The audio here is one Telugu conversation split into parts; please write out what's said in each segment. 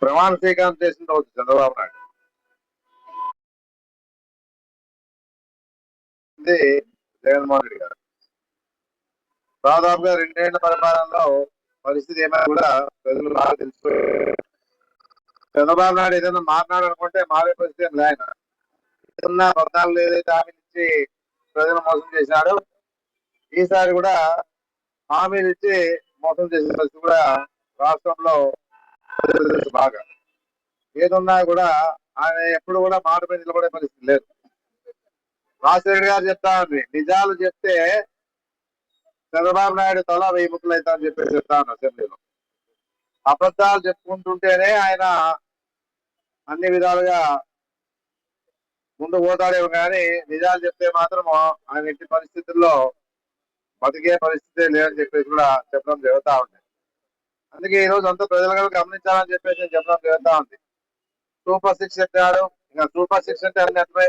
ప్రమాణ స్వీకారం చేసిన రోజు చంద్రబాబు నాయుడు జగన్మోహన్ రెడ్డి గారు దాదాపుగా 2 ఏళ్ల పరిపాలనలో పరిస్థితి ఏమైనా కూడా ప్రజలు బాగా తెలిసిపోయారు. చంద్రబాబు నాయుడు ఏదైనా మాట్లాడాలనుకుంటే మారే పరిస్థితి ఏం లేదు. 14 ఏదైతే హామీలు ఇచ్చి ప్రజలు మోసం చేశాడో ఈసారి కూడా హామీలు ఇచ్చి మోసం చేసే పరిస్థితి కూడా రాష్ట్రంలో బాగా ఏదున్నా కూడా ఆయన ఎప్పుడు కూడా మాట మీద నిలబడే పరిస్థితి లేదు. రాజశేఖర్ గారు చెప్తా ఉంది, నిజాలు చెప్తే చంద్రబాబు నాయుడు తల 1000 ముక్కలు అవుతా అని చెప్పేసి చెప్తా ఉన్నారు అసెంబ్లీలో. అబద్ధాలు చెప్పుకుంటుంటేనే ఆయన అన్ని విధాలుగా ముందు పోతాడేమో కానీ నిజాలు చెప్తే మాత్రం ఆయన ఇంటి పరిస్థితుల్లో బతికే పరిస్థితే లేదని చెప్పేసి కూడా చెప్పడం జరుగుతా ఉంది. అందుకే ఈ రోజు అంతా ప్రజలు గమనించాలని చెప్పేసి చెప్పడం జరుగుతా ఉంది. సూపర్ 6 చెప్పాడు. ఇంకా సూపర్ 6 అంటే అన్ని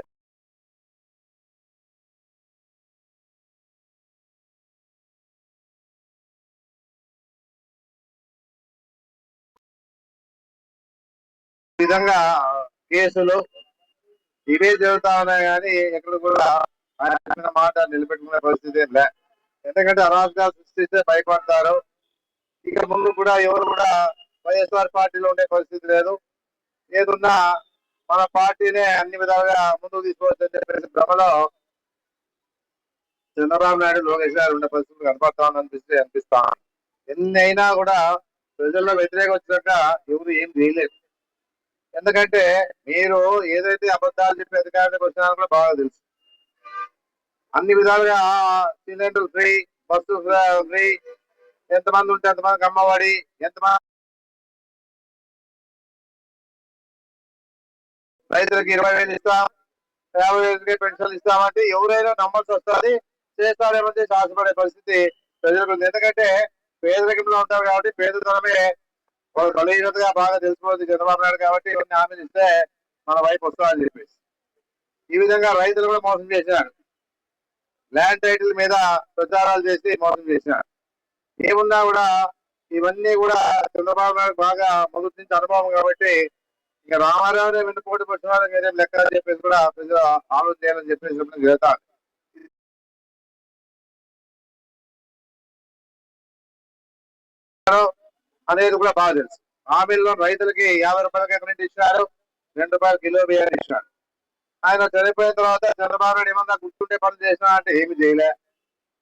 విధంగా కేసులు ఇవే జరుగుతా ఉన్నాయి కానీ ఎక్కడ కూడా ఆయన మాట నిలబెట్టుకునే పరిస్థితి లే. ఎందుకంటే అరాజకాలు సృష్టిస్తే భయపడతారు. ఇక ముందు కూడా ఎవరు కూడా వైఎస్ఆర్ పార్టీలో ఉండే పరిస్థితి లేదు. ఏదున్నా మన పార్టీనే అన్ని విధాలుగా ముందుకు తీసుకోవచ్చు అని చెప్పేసి భ్రమలో చంద్రబాబు నాయుడు లోకేష్ గారు ఉండే పరిస్థితులు కనపడతామని అనిపిస్తా. ఎన్ని అయినా కూడా ప్రజల్లో వ్యతిరేకం వచ్చాక ఎవరు ఏం చేయలేదు. ఎందుకంటే మీరు ఏదైతే అబద్ధాలు చెప్పి అధికారానికి వచ్చినా కూడా బాగా తెలుసు. అన్ని విధాలుగా సిలిండర్ ఫ్రీ, బస్సు ఫ్రీ, ఎంతమంది ఉంటే ఎంతమందికి అమ్మఒడి, ఎంతమంది రైతులకు 20,000 ఇస్తాం, 50,000 పెన్షన్లు ఇస్తామంటే ఎవరైనా నమ్మాల్సి వస్తుంది. చేస్తారేమో చేసి ఆశపడే పరిస్థితి ప్రజలకు ఉంది. ఎందుకంటే పేదరికంలో ఉంటారు కాబట్టి పేదతనమే బలహీనతగా బాగా తెలిసిపోతుంది చంద్రబాబు నాయుడు కాబట్టి ఇవన్నీ హామీలు ఇస్తే మన వైపు వస్తుందని చెప్పేసి ఈ విధంగా రైతులు కూడా మోసం చేశారు. ల్యాండ్ టైటిల్ మీద ప్రచారాలు చేసి మోసం చేశారు. ఏమున్నా కూడా ఇవన్నీ కూడా చంద్రబాబు నాయుడు బాగా మొదటి నుంచి అనుభవం కాబట్టి ఇక రామారావునే వెన్నుపోటు పట్టుకోవడానికి ఏదేం లెక్క అని చెప్పేసి కూడా ప్రజలు ఆలోచన చేయాలని చెప్పేసి జరుగుతారు అనేది కూడా బాగా తెలుసు. హామీల్లో రైతులకి 50 రూపాయలకి కరెంట్ ఇచ్చినారు, 2 రూపాయలు కిలో బియ్యాన్ని ఇచ్చినారు. ఆయన చనిపోయిన తర్వాత చంద్రబాబు నాయుడు ఏమన్నా గుర్తుండే పనులు చేసినా అంటే ఏమి చేయలే.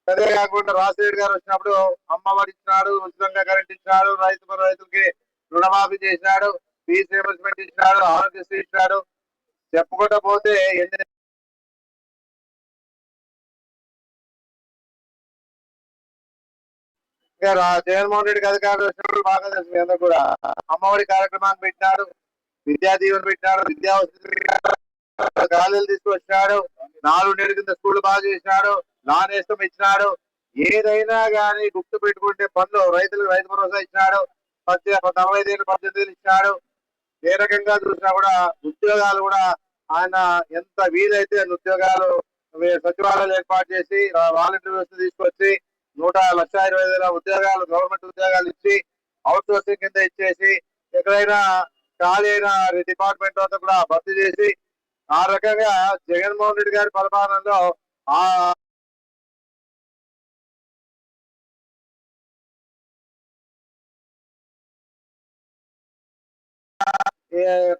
అదే కాకుండా రాజశేఖర్ గారు వచ్చినప్పుడు అమ్మఒడి ఇచ్చినాడు, ఉచితంగా కరెంట్ ఇచ్చినాడు, రైతులకి రుణమాఫీ చేసినాడు, ఫీజు రీయింబర్స్మెంట్ ఇచ్చినాడు, ఆరోగ్యశ్రీ ఇచ్చినాడు. చెప్పుకుంటూ పోతే ఎన్ని జగన్మోహన్ రెడ్డికి అధికారులు వచ్చినప్పుడు బాగా తెలుసు అందరూ కూడా. అమ్మఒడి కార్యక్రమాన్ని పెట్టినాడు, విద్యా దీవెన పెట్టినాడు, విద్యా వసతి పెట్టినాడు, గాలిలు తీసుకొచ్చినాడు, 4 నెలల కింద స్కూల్ బాగా చేసినాడు, నాన్ వేస్తం ఇచ్చినాడు. ఏదైనా కానీ గుర్తు పెట్టుకుంటే పనులు రైతులకు రైతు భరోసా ఇచ్చినాడు, 45,000 18,000 ఇచ్చినాడు. ఏ రకంగా చూసినా కూడా ఉద్యోగాలు కూడా ఆయన ఎంత వీలైతే ఉద్యోగాలు సచివాలయాలు ఏర్పాటు చేసి వాలంటీర్ వ్యవస్థ తీసుకొచ్చి 1,20,000 ఉద్యోగాలు గవర్నమెంట్ ఉద్యోగాలు ఇచ్చి అవుట్ సోర్సింగ్ కింద ఇచ్చేసి ఎక్కడైనా ఖాళీ అయిన డిపార్ట్మెంట్ అంతా కూడా భర్తీ చేసి ఆ రకంగా జగన్మోహన్ రెడ్డి గారి పరిపాలనలో ఆ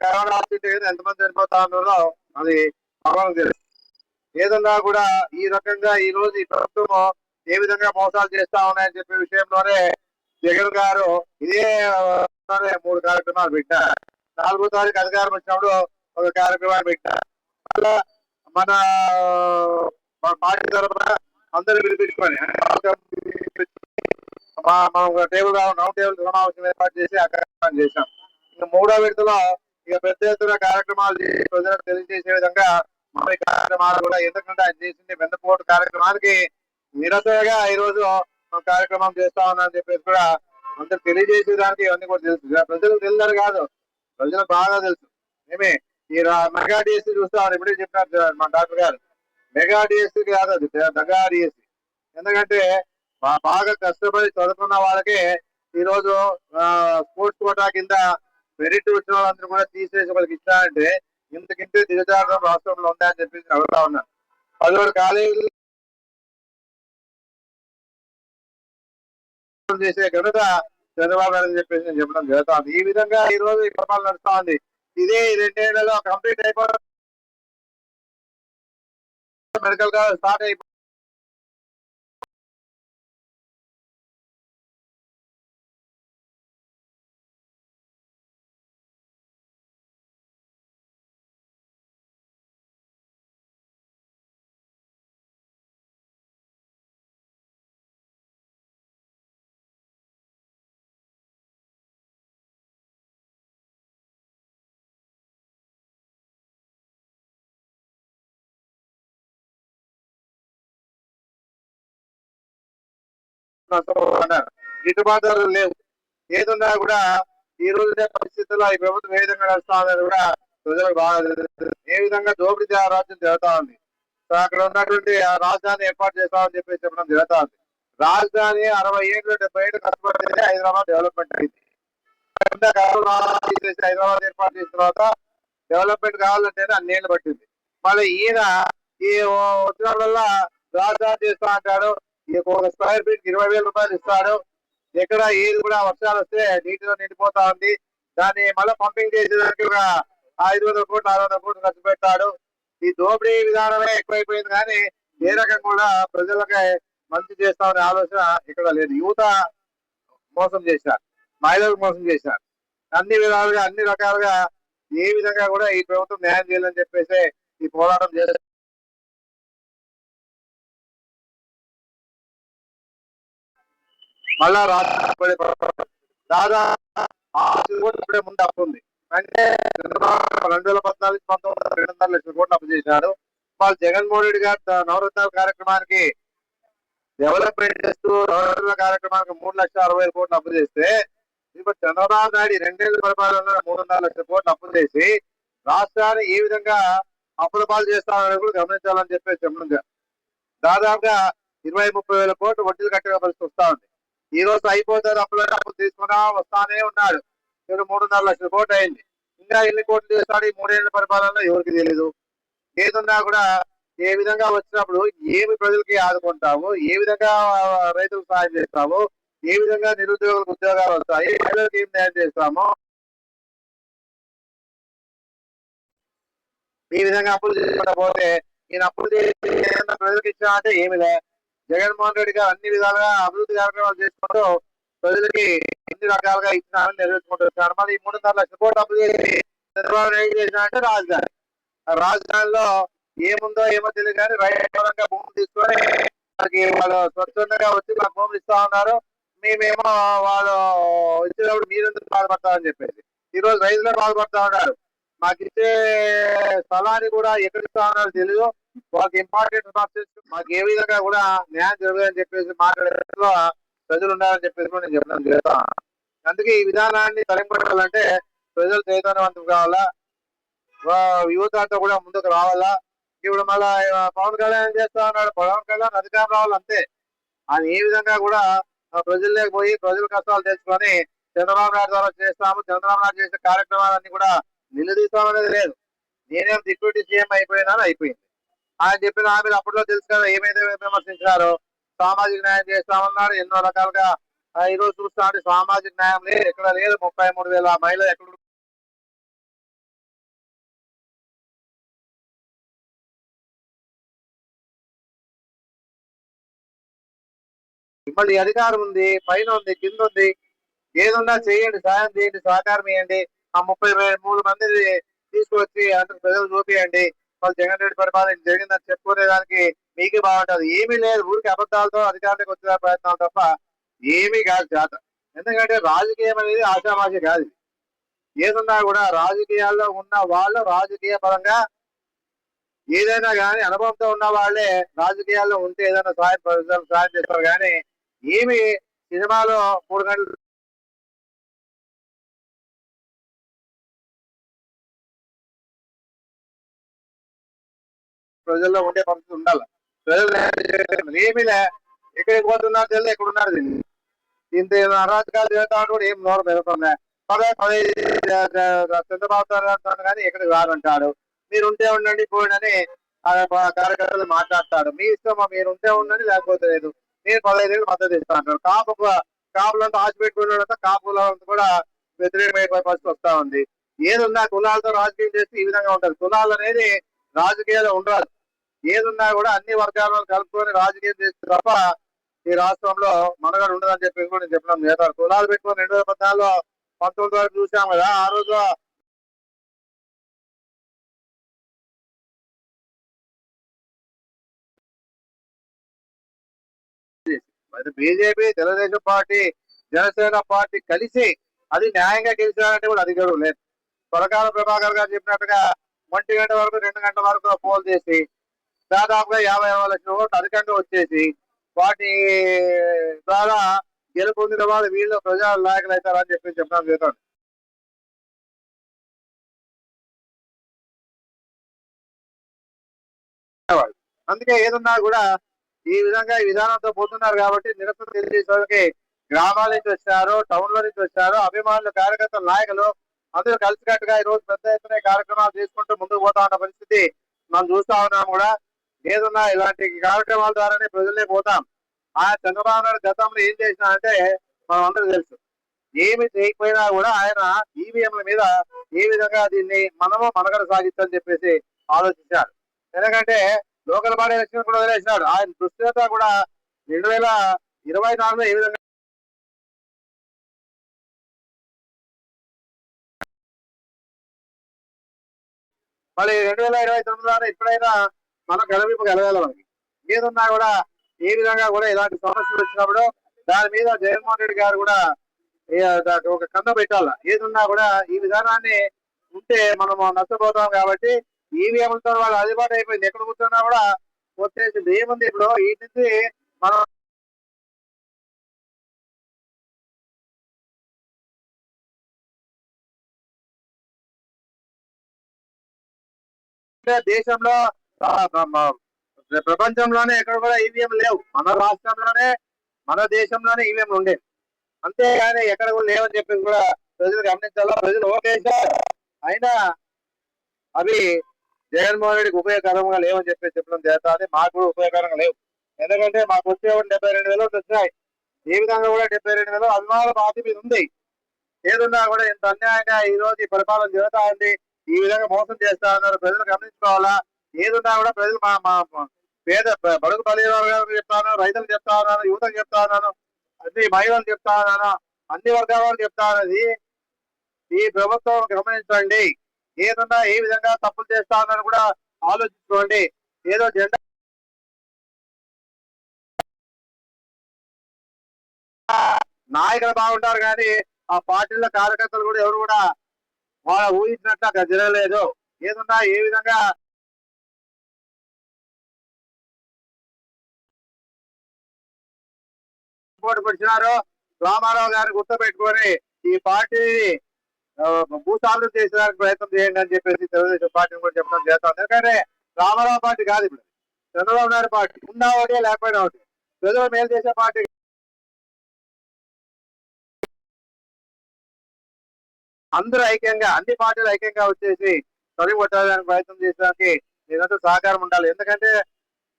కరోనా ఎంతమంది చనిపోతా ఉన్నారో అది భగవాన్ తెలుసు. ఏదన్నా కూడా ఈ రకంగా ఈ రోజు ఈ ప్రభుత్వం ఏ విధంగా మోసాలు చేస్తా ఉన్నాయని చెప్పే విషయంలోనే జగన్ గారు ఇదే 3 కార్యక్రమాలు పెట్టారు. 4వ తారీఖు అధికారం వచ్చినప్పుడు ఒక కార్యక్రమాన్ని పెట్టారు. అలా మన పార్టీ తరఫున అందరూ పిలిపించుకొని మనం టేబుల్ రౌండ్ టేబుల్ సమావేశం ఏర్పాటు చేసి ఆ కార్యక్రమాన్ని చేశాం. ఇక 3వ విడతలో ఇక పెద్ద ఎత్తున కార్యక్రమాలు చేసి ప్రజలకు తెలియజేసే విధంగా మన కార్యక్రమాలు కూడా ఎందుకంటే ఆయన చేసింది వెన్నపోటు కార్యక్రమానికి నిరసనగా ఈ రోజు కార్యక్రమం చేస్తా ఉన్నారని చెప్పేసి కూడా అందరు తెలియజేసేదానికి ఇవన్నీ కూడా తెలుసు. ప్రజలకు తెలియదు కాదు, ప్రజలకు బాగా తెలుసు. ఏమి ఈ మెగా డిఎస్సీ చూస్తామని ఇప్పుడే చెప్పినారు మా డాక్టర్ గారు. మెగా డిఎస్సీ కాదు, అది మెగా డిఎస్సీ. ఎందుకంటే బాగా కష్టపడి చదువుకున్న వాళ్ళకి ఈ రోజు స్పోర్ట్స్ కోటా కింద మెరిట్ వచ్చిన వాళ్ళందరూ కూడా తీసేసి వాళ్ళకి ఇస్తా అంటే ఇంతకింటే దిగజారడం రాష్ట్రంలో ఉందని చెప్పేసి అడుగుతా ఉన్నాను. 17 కాలేజీలు చేసే ఘనత చంద్రబాబు నాయుడు అని చెప్పేసి నేను చెప్పడం జరుగుతుంది. ఈ విధంగా ఈ రోజు ఈ పరిపాలన నడుస్తా ఉంది. ఇదే 2 ఏళ్లలో కంప్లీట్ అయిపోవడం, మెడికల్ కాలేజ్ స్టార్ట్ అయిపోయి గిట్టుబాటు ధరలు లేవు. ఏదున్నా కూడా ఈ రోజు పరిస్థితుల్లో ఈ ప్రభుత్వం ఏ విధంగా నడుస్తుందని కూడా ప్రజలకు బాగా ఏ విధంగా దోపిడీ రాజ్యం జరుగుతా ఉంది. అక్కడ ఉన్నటువంటి ఆ రాజధాని ఏర్పాటు చేస్తామని చెప్పేసి చెప్పడం జరుగుతా ఉంది. రాజధాని 60 ఏళ్ళు 70 ఏళ్ళు కష్టపడితే హైదరాబాద్ డెవలప్మెంట్ అయింది. హైదరాబాద్ ఏర్పాటు చేసిన తర్వాత డెవలప్మెంట్ కావాలంటేనే అన్నేళ్ళు పట్టింది. మళ్ళీ ఈయన ఈ వచ్చిన వల్ల రాజధాని చేస్తా అంటాడు. ఒక స్క్వేర్ ఫీట్ 20,000 రూపాయలు ఇస్తాడు. ఎక్కడ ఏది కూడా వర్షాలు వస్తే నీటిలో నిండిపోతా ఉంది. దాన్ని మళ్ళీ పంపింగ్ చేసేదానికి ఒక 500 కోట్లు 600 కోట్లు ఖర్చు పెట్టాడు. ఈ దోపిడీ విధానమే ఎక్కువైపోయింది కానీ ఏ రకం కూడా ప్రజలకి మంచి చేస్తామనే ఆలోచన ఇక్కడ లేదు. యువత మోసం చేశారు, మహిళలకు మోసం చేశారు. అన్ని విధాలుగా అన్ని రకాలుగా ఏ విధంగా కూడా ఈ ప్రభుత్వం న్యాయం చేయాలని చెప్పేసి ఈ పోరాటం చేస్తారు. మళ్ళా దాదాపు ఇప్పుడే ముందు అప్పు ఉంది. అంటే 2014 19 2.5 లక్షల కోట్లు అప్పు చేశారు. వాళ్ళు జగన్మోహన్ రెడ్డి గారు నవరత్నాల కార్యక్రమానికి డెవలప్మెంట్ చేస్తూ నవరత్నాల కార్యక్రమానికి 3,60,000 కోట్లు అప్పు చేస్తే ఇప్పుడు చంద్రబాబు నాయుడు 2 ఏళ్ల పరిపాలనలో 3.5 లక్షల కోట్లు అప్పు చేసి రాష్ట్రాన్ని ఏ విధంగా అప్పుల పాలు చేస్తామని కూడా గమనించాలని చెప్పేసి చెప్పడం. దాదాపుగా 20-30 వేల కోట్లు వడ్డీలు కట్టే పరిస్థితి వస్తా ఉంది. ఈ రోజు అయిపోతారు అప్పులు తీసుకున్నా వస్తానే ఉన్నాడు. ఇప్పుడు 3.5 లక్షల కోట్లు అయింది. ఇంకా ఎన్ని కోట్లు చేస్తాడు ఈ 3 ఏళ్ల పరిపాలనలో ఎవరికి తెలియదు. ఏదున్నా కూడా ఏ విధంగా వచ్చినప్పుడు ఏమి ప్రజలకి ఆదుకుంటాము, ఏ విధంగా రైతులకు సహాయం చేస్తాము, ఏ విధంగా నిరుద్యోగులకు ఉద్యోగాలు వస్తాయి, మహిళలకు ఏం న్యాయం చేస్తాము, ఈ విధంగా అప్పులు చేసుకుంటా పోతే ఈయన అప్పులు చేసి ప్రజలకు ఇచ్చా అంటే ఏమి లే. జగన్మోహన్ రెడ్డి గారు అన్ని విధాలుగా అభివృద్ధి కార్యక్రమాలు చేసుకుంటూ ప్రజలకి ఎన్ని రకాలుగా ఇచ్చినారని నెరవేర్చుకుంటూ వచ్చారు. మళ్ళీ 3.5 లక్షల కోట్లు అప్పు చేసి చంద్రబాబు నాయుడు చేసినారంటే రాజధాని. రాజధానిలో ఏముందో ఏమో తెలియదు కానీ రైతులంగా భూములు తీసుకొని వాళ్ళకి వాళ్ళు స్వచ్ఛందంగా వచ్చి మాకు భూములు ఇస్తా ఉన్నారు, మేమేమో వాళ్ళు ఇచ్చినప్పుడు మీరెందుకు బాధపడతామని చెప్పేసి ఈ రోజు రైతులే బాధపడతా ఉన్నారు. మాకు ఇచ్చే స్థలాన్ని కూడా ఎక్కడ ఇస్తా ఉన్నారో తెలియదు. వాళ్ళకి ఇంపార్టెంట్ మాకు ఏ విధంగా కూడా న్యాయం జరగదని చెప్పేసి మాట్లాడేలో ప్రజలు ఉన్నారని చెప్పేసి కూడా నేను చెప్పడం జరుగుతాను. అందుకే ఈ విధానాన్ని తరింపడాలంటే ప్రజలు చైతన్యవంతం కావాలా, యువత అంతా కూడా ముందుకు రావాలా. ఇప్పుడు మళ్ళా పవన్ కళ్యాణ్ చేస్తా ఉన్నాడు. పవన్ కళ్యాణ్ అధికారం రావాలి అంతే. ఆయన ఏ విధంగా కూడా ప్రజల్లోకి పోయి ప్రజల కష్టాలు తెలుసుకొని చంద్రబాబు నాయుడు ద్వారా చేస్తాము, చంద్రబాబు నాయుడు చేసే కార్యక్రమాలన్నీ కూడా నిలదీస్తామనేది లేదు. నేనేం డిప్యూటీ సీఎం అయిపోయినాను అయిపోయింది. ఆయన చెప్పిన హామీలు అప్పట్లో తెలుసు కదా ఏమైతే విమర్శించారో. సామాజిక న్యాయం చేస్తామన్నాడు ఎన్నో రకాలుగా. ఈ రోజు చూస్తా అంటే సామాజిక న్యాయం లేదు, ఎక్కడ లేదు. 33,000 మహిళలు ఎక్కడ మిమ్మల్ని అధికారం ఉంది, పైన ఉంది, కింద ఉంది. ఏదున్నా చేయండి, సాయం చేయండి, సహకారం ఇవ్వండి. ఆ 33 మందిని తీసుకొచ్చి అందరు ప్రజలు చూపియండి. వాళ్ళు జగన్ రెడ్డి పరిపాలన జరిగిందని చెప్పుకునేదానికి మీకే బాగుంటుంది. ఏమీ లేదు, ఊరికి అబద్ధాలతో అధికారానికి వచ్చే ప్రయత్నాలు తప్ప ఏమీ కాదు చేత. ఎందుకంటే రాజకీయం అనేది ఆశామాషి కాదు. ఏదున్నా కూడా రాజకీయాల్లో ఉన్న వాళ్ళు రాజకీయ పరంగా ఏదైనా కానీ అనుభవంతో ఉన్న వాళ్ళే రాజకీయాల్లో ఉంటే ఏదైనా సాయం చేస్తారు కానీ ఏమి సినిమాలో 3 గంటలు ప్రజల్లో ఉండే పరిస్థితి ఉండాలి. ప్రజలు ఏమీలే, ఎక్కడికి పోతున్నారు తెలియదు, ఎక్కడ ఉన్నారు తెలియదు. ఇంత అరాచకాలు చేస్తా కూడా ఏం నోరు పెరుగుతుందా. చంద్రబాబు గారు కానీ ఎక్కడికి రానంటాడు. మీరు ఉంటే ఉండండి పోండి కార్యకర్తలు మాట్లాడతాడు. మీ ఇష్టం, మీరు ఉంటే ఉండండి లేకపోతే లేదు. నేను 15 ఏళ్ళు మద్దతు ఇస్తా అంటాడు. కాపులంతా ఆశ పెట్టుకున్నాడంతా కాపులంతా కూడా వ్యతిరేకమైన పరిస్థితి వస్తా ఉంది. ఏదున్నా కులాలతో రాజకీయం చేస్తే ఈ విధంగా ఉంటుంది. కులాలు అనేది రాజకీయాలు ఉండదు. ఏదున్నా కూడా అన్ని వర్గాలను కలుపుకొని రాజకీయం చేస్తే తప్ప ఈ రాష్ట్రంలో మనగడ ఉండదని చెప్పి కూడా నేను చెప్పినాను. నేత కులాలు పెట్టుకొని 2014లో 19 వరకు చూసాం కదా. ఆ రోజు BJP, Telugu Desam party, Janasena party కలిసి అది న్యాయంగా గెలిచారంటే కూడా అది గడువు లేదు. కొరకాల ప్రభాకర్ గారు చెప్పినట్టుగా 1 గంట వరకు 2 గంటల వరకు పోల్ చేసి దాదాపుగా 50 లక్షల ఓట్లు అధికంగా వచ్చేసి వాటి ద్వారా గెలుపొందిన వాళ్ళు వీళ్ళు ప్రజా నాయకులు అవుతారని చెప్పి చెప్పడం చేస్తాను. అందుకే ఏదున్నా కూడా ఈ విధంగా ఈ విధానంతో పోతున్నారు కాబట్టి నిరసన తెలియజేసే గ్రామాల నుంచి వచ్చారు, టౌన్ లో నుంచి వచ్చారు, అభిమానులు, కార్యకర్తలు, నాయకులు అందరూ కలిసికట్టుగా ఈ రోజు పెద్ద ఎత్తున కార్యక్రమాలు తీసుకుంటూ ముందుకు పోతా ఉన్న పరిస్థితి మనం చూస్తా ఉన్నాం కూడా. ఏదన్నా ఇలాంటి కార్యక్రమాల ద్వారానే ప్రజలే పోతాం. ఆ చంద్రబాబు నాయుడు గతంలో ఏం చేసినా అంటే మనం అందరూ తెలుసు. ఏమి చేయకపోయినా కూడా ఆయన ఈవీఎంల మీద ఏ విధంగా దీన్ని మనము మనగడ సాగిస్తని చెప్పేసి ఆలోచించాడు. ఎందుకంటే లోకల్ బాడీ ఎలక్షన్ కూడా వదిలేసినాడు. ఆయన దృష్టి అంతా కూడా 2024లో ఏ విధంగా మళ్ళీ 2029లో ఎప్పుడైనా మన గడవింపు కలగాలి. మనకి ఏదున్నా కూడా ఏ విధంగా కూడా ఇలాంటి సమస్యలు వచ్చినప్పుడు దాని మీద జగన్మోహన్ రెడ్డి గారు కూడా ఒక కన్ను పెట్టాల. ఏదున్నా కూడా ఈ విధానాన్ని ఉంటే మనము నష్టపోతాం కాబట్టి ఈవీఎంలతో వాళ్ళు అందుబాటు అయిపోయింది. ఎక్కడ కూర్చున్నా కూడా వచ్చేసింది. ఏముంది ఇప్పుడు ఈ నుంచి మనం దేశంలో ప్రపంచంలోనే ఎక్కడ కూడా ఈవీఎం లేవు. మన రాష్ట్రంలోనే మన దేశంలోనే ఈవీఎంలు ఉండేవి. అంతేగాని ఎక్కడ కూడా లేవని చెప్పేసి కూడా ప్రజలు గమనించాలా. ప్రజలు ఓటేశారు, అయినా అవి జగన్మోహన్ రెడ్డికి ఉపయోగకరంగా లేవని చెప్పేసి చెప్పడం చేస్తాది. మాకు కూడా ఉపయోగకరంగా లేవు. ఎందుకంటే మాకు వచ్చే 72,000 ఓట్లు వచ్చాయి. ఏ విధంగా కూడా 72,000 అభిమానుల పార్టీ మీద ఉంది. ఏదున్నా కూడా ఇంత అన్యాయంగా ఈ రోజు ఈ పరిపాలన జరుగుతా ఉంది. ఈ విధంగా మోసం చేస్తా ఉన్నారు. ప్రజలు గమనించుకోవాలా. ఏదున్నా కూడా ప్రజలు మా పేద బడుగు బలహీన వర్గాలకు చెప్తా ఉన్నాను, రైతులకు చెప్తా ఉన్నాను, యువతకు చెప్తా ఉన్నాను, అన్ని మహిళలు చెప్తా ఉన్నాను, అన్ని వర్గాల వాళ్ళు చెప్తా ఉన్నది ఈ ప్రభుత్వం గమనించండి. ఏదన్నా ఏ విధంగా తప్పులు చేస్తా ఉన్నారని కూడా ఆలోచించుకోండి. ఏదో జెండా నాయకులు బాగుంటారు కానీ ఆ పార్టీల కార్యకర్తలు కూడా ఎవరు కూడా వాళ్ళ ఊహించినట్టు అక్కడ జరగలేదు. ఏదన్నా ఏ విధంగా పోటీ పడిచినారో రామారావు గారిని గుర్తుపెట్టుకొని ఈ పార్టీని భూసాలు చేసేదానికి ప్రయత్నం చేయండి అని చెప్పేసి తెలుగుదేశం పార్టీని కూడా చెప్పడం చేస్తాం. ఎందుకంటే రామారావు పార్టీ కాదు ఇప్పుడు, చంద్రబాబు నాయుడు పార్టీ. ఉన్నా ఒకటి లేకపోయినా ఒకటి, ప్రజలు మేలు చేసే పార్టీ. అందరూ ఐక్యంగా, అన్ని పార్టీలు ఐక్యంగా వచ్చేసి తొలగొట్టడానికి ప్రయత్నం చేసేదానికి నేనంతా సహకారం ఉండాలి. ఎందుకంటే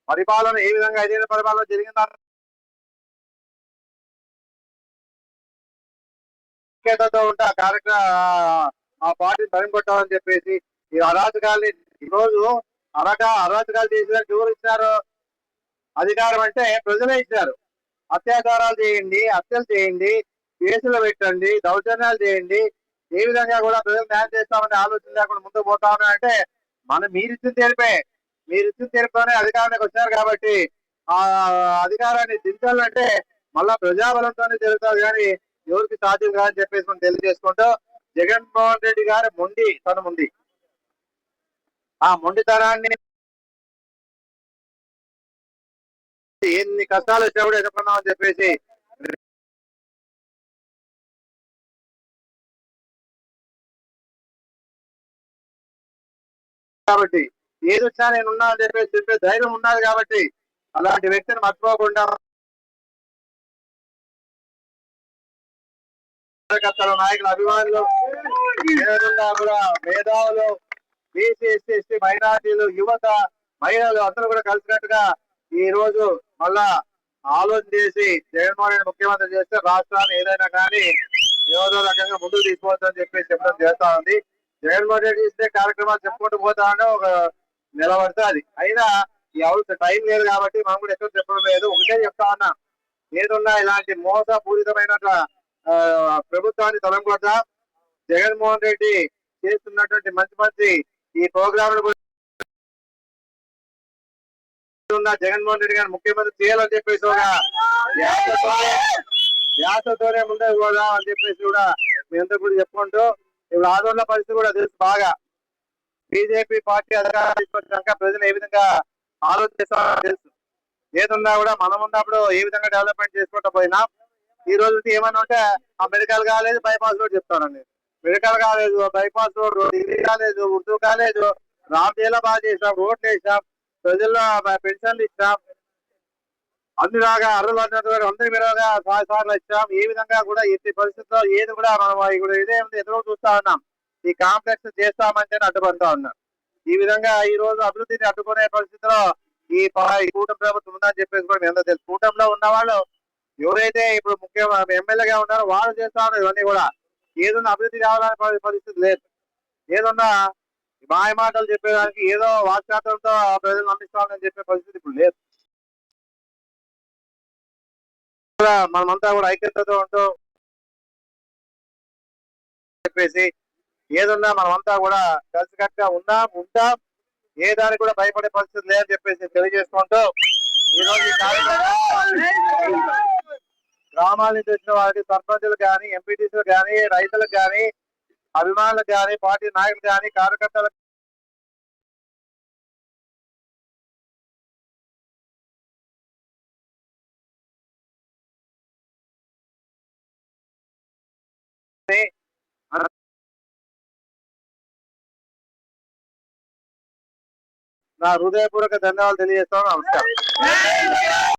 పరిపాలన ఏ విధంగా 5 ఏళ్ల పరిపాలన జరిగిందా ఉంటే ఆ కార్యక్రమం ఆ పార్టీ తరిమికొట్టాలని చెప్పేసి ఈ అరాచకాల్ని ఈరోజు అరాచకాలు చేసేదానికి ఎవరు ఇచ్చినారు అధికారం అంటే ప్రజలే ఇచ్చారు. అత్యాచారాలు చేయండి, హత్యలు చేయండి, కేసులు పెట్టండి, దౌర్జన్యాలు చేయండి, ఏ విధంగా కూడా ప్రజలు న్యాయం చేస్తామని ఆలోచన లేకుండా ముందుకు పోతా ఉన్నాయంటే మీరిచ్చిన తీర్పుతోనే అధికారానికి వచ్చారు కాబట్టి ఆ అధికారాన్ని దించాలంటే మళ్ళా ప్రజాబలంతోనే జరుగుతుంది కానీ ఎవరికి సాధ్యం కాదని చెప్పేసి మనం తెలియజేసుకుంటూ జగన్మోహన్ రెడ్డి గారి మొండితనం ఉంది. ఆ మొండితనాన్ని ఎన్ని కష్టాలు వచ్చినా కూడా ఎదుర్కొన్నామని చెప్పేసి కాబట్టి ఏది వచ్చినా నేను ఉన్నా అని చెప్పేసి చెప్పే ధైర్యం ఉన్నది కాబట్టి అలాంటి వ్యక్తిని మర్చిపోకుండా కార్యకర్తలు, నాయకులు, అభిమానులు, ఏదైనా కూడా మేధావులు, బీసీ, ఎస్సీ, ఎస్టీ, మైనార్టీలు, యువత, మహిళలు అందరూ కూడా కలిసినట్టుగా ఈ రోజు మళ్ళా ఆలోచన చేసి జగన్మోహన్ రెడ్డి ముఖ్యమంత్రి చేస్తే రాష్ట్రాన్ని ఏదైనా కానీ ఏదో రకంగా ముందుకు తీసుకోవచ్చని చెప్పి చెప్పడం చేస్తా ఉంది. జగన్మోహన్ రెడ్డి ఇస్తే కార్యక్రమాలు చెప్పుకుంటూ పోతామని ఒక నిలబడుతుంది. అయినా ఈ అవసరం టైం లేదు కాబట్టి మనం కూడా ఎక్కడ చెప్పడం లేదు. ఒకటే చెప్తా ఉన్నా, ఏదున్నా ఇలాంటి మోసపూరితమైన ప్రభుత్వాన్ని తలంకొద్దా. జగన్మోహన్ రెడ్డి చేస్తున్నటువంటి మంచి మంచి ఈ ప్రోగ్రాంలు జగన్మోహన్ రెడ్డి గారిని ముఖ్యమంత్రి చేయాలని చెప్పేసి కూడా ధ్యాసతోనే ముందుకు పోదాం అని చెప్పేసి కూడా మీ అందరూ కూడా చెప్పుకుంటూ, ఇప్పుడు ఆందోళన పరిస్థితి కూడా తెలుసు బాగా. బీజేపీ పార్టీ అధికారం తీసుకొచ్చాక ప్రజలు ఏ విధంగా ఆలోచిస్తారో తెలుసు. ఏదున్నా కూడా మనం ఉన్నప్పుడు ఏ విధంగా డెవలప్మెంట్ చేసుకుంటూ పోయినా ఈ రోజు ఏమన్నా ఉంటే ఆ మెడికల్ కాలేజ్, బైపాస్ రోడ్ చెప్తానండి. Medical college, bypass road, degree college, Urdu college, రామ్జేలా బాగా చేసాం, రోడ్లు వేసాం, ప్రజల్లో పెన్షన్లు ఇచ్చాం, అందులాగా అందరి మీరుగా సార్లు ఇచ్చాం. ఏ విధంగా కూడా ఎట్టి పరిస్థితుల్లో ఏది కూడా మనం ఇప్పుడు ఇదే ఎదురు చూస్తా ఉన్నాం. ఈ కాంప్లెక్స్ చేస్తామంటేనే అడ్డుపడతా ఉన్నాం. ఈ విధంగా ఈ రోజు అభివృద్ధిని అడ్డుకునే పరిస్థితిలో ఈ కూటమి ప్రభుత్వం ఉందని చెప్పేసి కూడా ఎంత తెలుసు. కూటమిలో ఉన్న వాళ్ళు ఎవరైతే ఇప్పుడు ముఖ్య ఎమ్మెల్యేగా ఉన్నారో వాళ్ళు చేస్తా ఉన్నారు ఇవన్నీ కూడా. ఏదన్నా అభివృద్ధి కావాలనే పరిస్థితి లేదు. ఏదన్నా మాయ మాటలు చెప్పేదానికి ఏదో వాక్యాతంతో ప్రజలు నమ్మిస్తామని చెప్పే పరిస్థితి ఇప్పుడు లేదు. మనమంతా కూడా ఐక్యతతో ఉంటూ చెప్పేసి ఏదన్నా మనమంతా కూడా కలిసికట్టుగా ఉంటాం. ఏ దానికి కూడా భయపడే పరిస్థితి లేదని చెప్పేసి తెలియజేసుకుంటూ ఈరోజు గ్రామాల నుంచి వచ్చిన వారికి సర్పంచులు కానీ, ఎంపీటీసీలు కానీ, రైతులకు కానీ, అభిమానులకు కానీ, పార్టీ నాయకులు కానీ, కార్యకర్తలకు నా హృదయపూర్వక ధన్యవాదాలు తెలియజేస్తాను. నమస్కారం.